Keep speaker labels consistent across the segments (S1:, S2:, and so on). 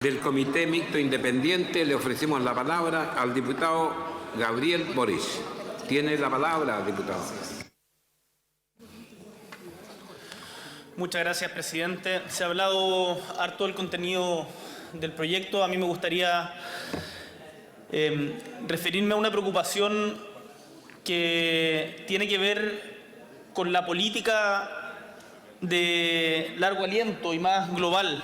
S1: Del Comité Mixto Independiente le ofrecemos la palabra al diputado Gabriel Boric. Tiene la palabra, diputado.
S2: Muchas gracias, presidente. Se ha hablado harto del contenido del proyecto. A mí me gustaría referirme a una preocupación que tiene que ver con la política de largo aliento y más global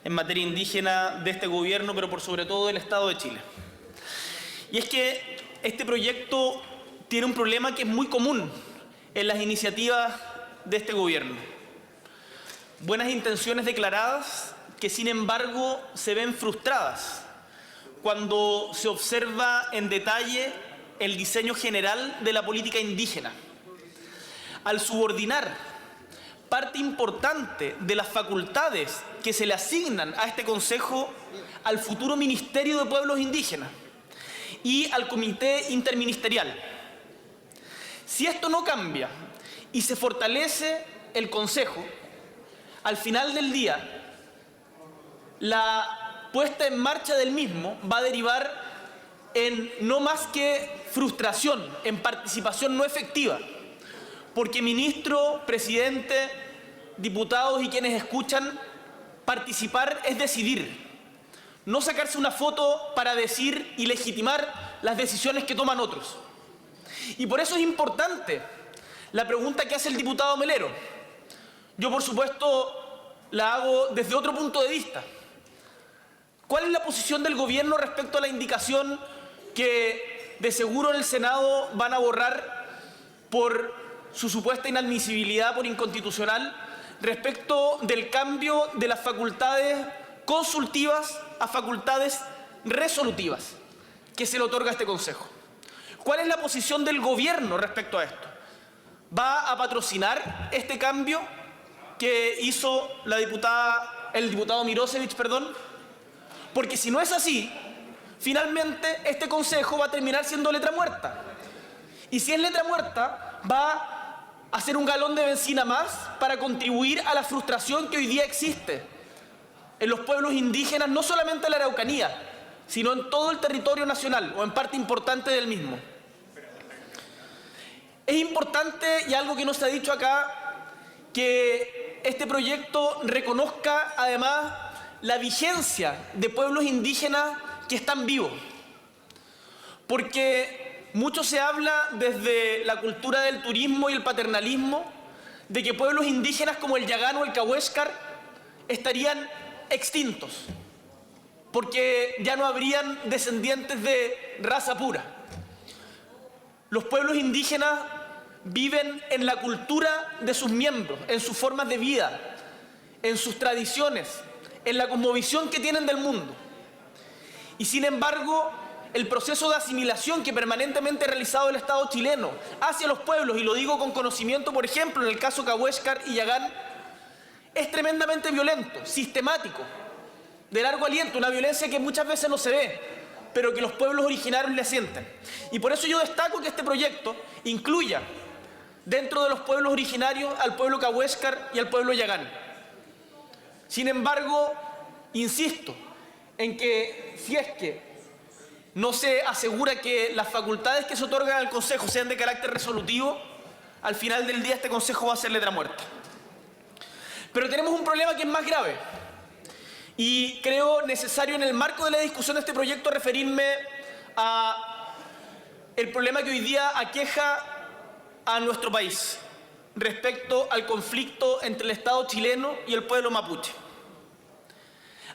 S2: en materia indígena de este gobierno, pero por sobre todo del Estado de Chile. Y es que este proyecto tiene un problema que es muy común en las iniciativas de este gobierno. Buenas intenciones declaradas que, sin embargo, se ven frustradas cuando se observa en detalle el diseño general de la política indígena. Al subordinar parte importante de las facultades que se le asignan a este Consejo al futuro Ministerio de Pueblos Indígenas y al Comité Interministerial. Si esto no cambia y se fortalece el Consejo, al final del día, la puesta en marcha del mismo va a derivar en no más que frustración, en participación no efectiva, porque ministro, presidente, diputados y quienes escuchan, participar es decidir, no sacarse una foto para decir y legitimar las decisiones que toman otros. Y por eso es importante la pregunta que hace el diputado Melero. Yo, por supuesto, la hago desde otro punto de vista. ¿Cuál es la posición del gobierno respecto a la indicación que de seguro en el Senado van a borrar por su supuesta inadmisibilidad por inconstitucional respecto del cambio de las facultades consultivas a facultades resolutivas que se le otorga a este Consejo? ¿Cuál es la posición del gobierno respecto a esto? ¿Va a patrocinar este cambio que hizo el diputado Mirosevic, Porque si no es así, finalmente este Consejo va a terminar siendo letra muerta. Y si es letra muerta, va a ser un galón de benzina más para contribuir a la frustración que hoy día existe en los pueblos indígenas, no solamente en la Araucanía, sino en todo el territorio nacional o en parte importante del mismo. Es importante, y algo que no se ha dicho acá, que este proyecto reconozca además la vigencia de pueblos indígenas que están vivos. Porque mucho se habla desde la cultura del turismo y el paternalismo de que pueblos indígenas como el Yagán o el Cahuéscar estarían extintos, porque ya no habrían descendientes de raza pura. Los pueblos indígenas viven en la cultura de sus miembros, en sus formas de vida, en sus tradiciones, en la cosmovisión que tienen del mundo. Y sin embargo, el proceso de asimilación que permanentemente ha realizado el Estado chileno hacia los pueblos, y lo digo con conocimiento, por ejemplo, en el caso Cahuéscar y Yagán, es tremendamente violento, sistemático, de largo aliento, una violencia que muchas veces no se ve, pero que los pueblos originarios le sienten. Y por eso yo destaco que este proyecto incluya dentro de los pueblos originarios al pueblo Cahuéscar y al pueblo Yagán. Sin embargo, insisto en que si es que no se asegura que las facultades que se otorgan al Consejo sean de carácter resolutivo, al final del día este Consejo va a ser letra muerta. Pero tenemos un problema que es más grave, y creo necesario en el marco de la discusión de este proyecto referirme a el problema que hoy día aqueja a nuestro país respecto al conflicto entre el Estado chileno y el pueblo mapuche.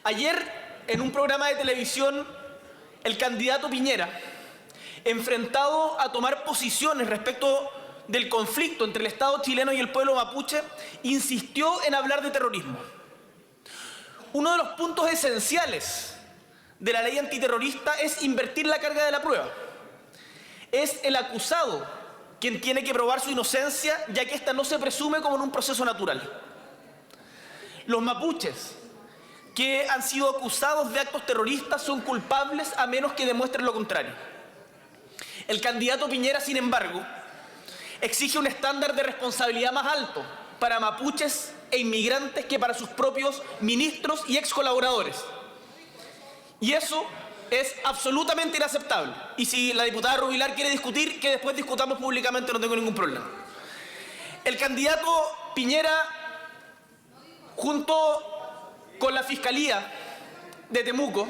S2: Ayer, en un programa de televisión, el candidato Piñera, enfrentado a tomar posiciones respecto del conflicto entre el Estado chileno y el pueblo mapuche, insistió en hablar de terrorismo. Uno de los puntos esenciales de la ley antiterrorista es invertir la carga de la prueba. Es el acusado quien tiene que probar su inocencia, ya que ésta no se presume como en un proceso natural. Los mapuches que han sido acusados de actos terroristas son culpables a menos que demuestren lo contrario. El candidato Piñera, sin embargo, exige un estándar de responsabilidad más alto para mapuches e inmigrantes que para sus propios ministros y ex colaboradores. Y eso es absolutamente inaceptable. Y si la diputada Rubilar quiere discutir, que después discutamos públicamente, no tengo ningún problema. El candidato Piñera, junto con la Fiscalía de Temuco,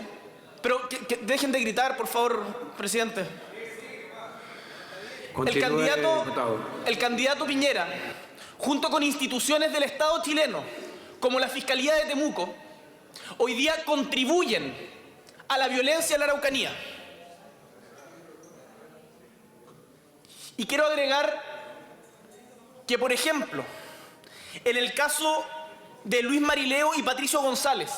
S2: pero que dejen de gritar, por favor, presidente. El candidato Piñera, junto con instituciones del Estado chileno, como la Fiscalía de Temuco, hoy día contribuyen a la violencia en la Araucanía. Y quiero agregar que, por ejemplo, en el caso de Luis Marileo y Patricio González,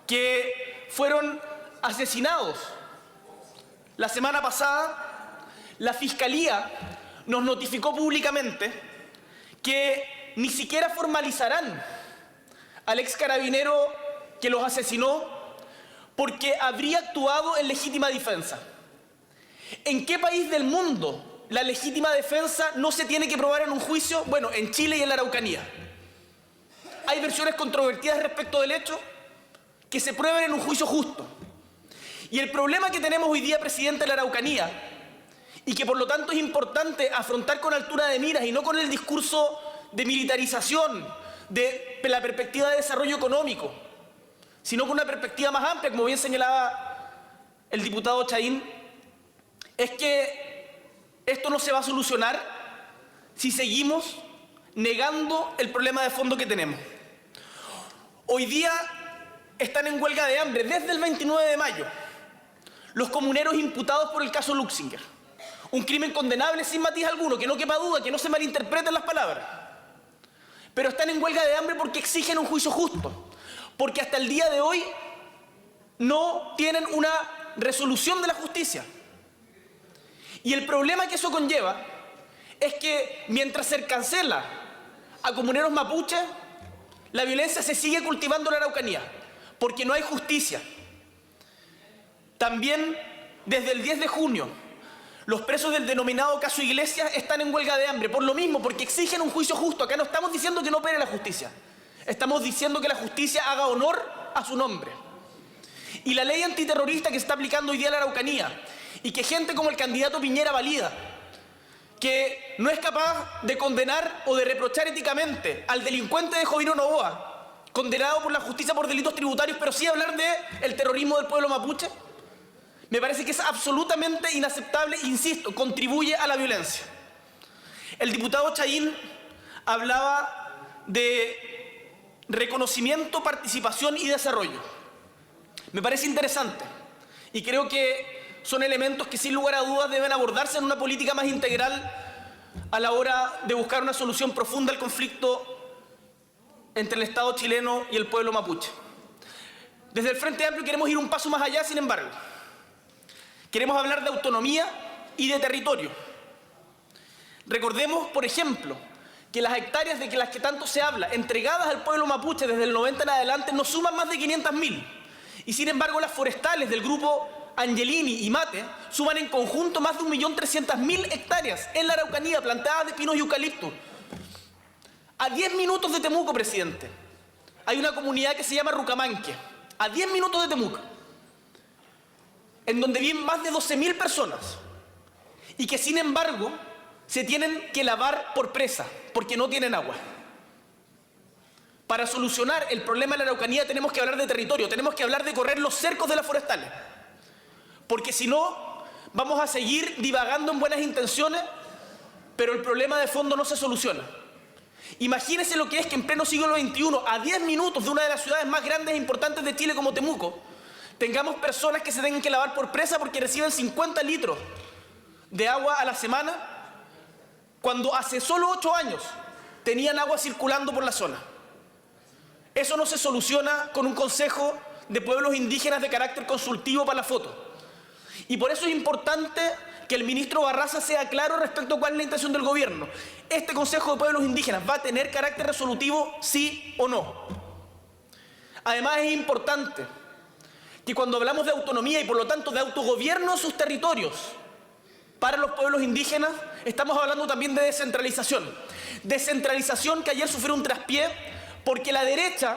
S2: que fueron asesinados la semana pasada, la Fiscalía nos notificó públicamente que ni siquiera formalizarán al ex carabinero que los asesinó porque habría actuado en legítima defensa. ¿En qué país del mundo la legítima defensa no se tiene que probar en un juicio? Bueno, en Chile y en la Araucanía. Hay versiones controvertidas respecto del hecho que se prueben en un juicio justo. Y el problema que tenemos hoy día, presidente, en la Araucanía, y que por lo tanto es importante afrontar con altura de miras y no con el discurso de militarización, de la perspectiva de desarrollo económico, sino con una perspectiva más amplia, como bien señalaba el diputado Chahín, es que esto no se va a solucionar si seguimos negando el problema de fondo que tenemos. Hoy día están en huelga de hambre desde el 29 de mayo los comuneros imputados por el caso Luxinger. Un crimen condenable sin matiz alguno, que no quepa duda, que no se malinterpreten las palabras. Pero están en huelga de hambre porque exigen un juicio justo, porque hasta el día de hoy no tienen una resolución de la justicia. Y el problema que eso conlleva es que mientras se cancela a comuneros mapuches, la violencia se sigue cultivando en la Araucanía, porque no hay justicia. También desde el 10 de junio, los presos del denominado caso Iglesias están en huelga de hambre, por lo mismo, porque exigen un juicio justo. Acá no estamos diciendo que no opere la justicia, estamos diciendo que la justicia haga honor a su nombre. Y la ley antiterrorista que se está aplicando hoy día en la Araucanía, y que gente como el candidato Piñera valida, que no es capaz de condenar o de reprochar éticamente al delincuente de Jovino Novoa, condenado por la justicia por delitos tributarios, pero sí hablar del terrorismo del pueblo mapuche, me parece que es absolutamente inaceptable, insisto, contribuye a la violencia. El diputado Chahín hablaba de reconocimiento, participación y desarrollo. Me parece interesante y creo que son elementos que sin lugar a dudas deben abordarse en una política más integral a la hora de buscar una solución profunda al conflicto entre el Estado chileno y el pueblo mapuche. Desde el Frente Amplio queremos ir un paso más allá, sin embargo. Queremos hablar de autonomía y de territorio. Recordemos, por ejemplo, que las hectáreas de las que tanto se habla, entregadas al pueblo mapuche desde el 90 en adelante, no suman más de 500.000. Y sin embargo, las forestales del grupo Angelini y Mate suman en conjunto más de 1.300.000 hectáreas en la Araucanía, plantadas de pinos y eucaliptos. A 10 minutos de Temuco, presidente, hay una comunidad que se llama Rucamanque, a 10 minutos de Temuco, en donde viven más de 12.000 personas y que sin embargo se tienen que lavar por presa porque no tienen agua. Para solucionar el problema de la Araucanía tenemos que hablar de territorio, tenemos que hablar de correr los cercos de las forestales, porque si no vamos a seguir divagando en buenas intenciones, pero el problema de fondo no se soluciona. Imagínense lo que es que en pleno siglo XXI, a 10 minutos de una de las ciudades más grandes e importantes de Chile como Temuco, tengamos personas que se tengan que lavar por presa porque reciben 50 litros de agua a la semana, cuando hace solo 8 años tenían agua circulando por la zona. Eso no se soluciona con un consejo de pueblos indígenas de carácter consultivo para la foto. Y por eso es importante que el ministro Barraza sea claro respecto a cuál es la intención del gobierno. ¿Este Consejo de Pueblos Indígenas va a tener carácter resolutivo, sí o no? Además es importante que cuando hablamos de autonomía y por lo tanto de autogobierno de sus territorios para los pueblos indígenas, estamos hablando también de descentralización. Descentralización que ayer sufrió un traspié porque la derecha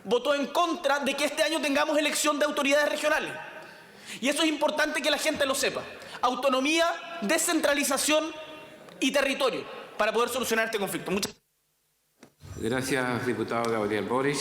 S2: votó en contra de que este año tengamos elección de autoridades regionales. Y eso es importante que la gente lo sepa. Autonomía, descentralización y territorio para poder solucionar este conflicto.
S1: Gracias, diputado Gabriel Boric.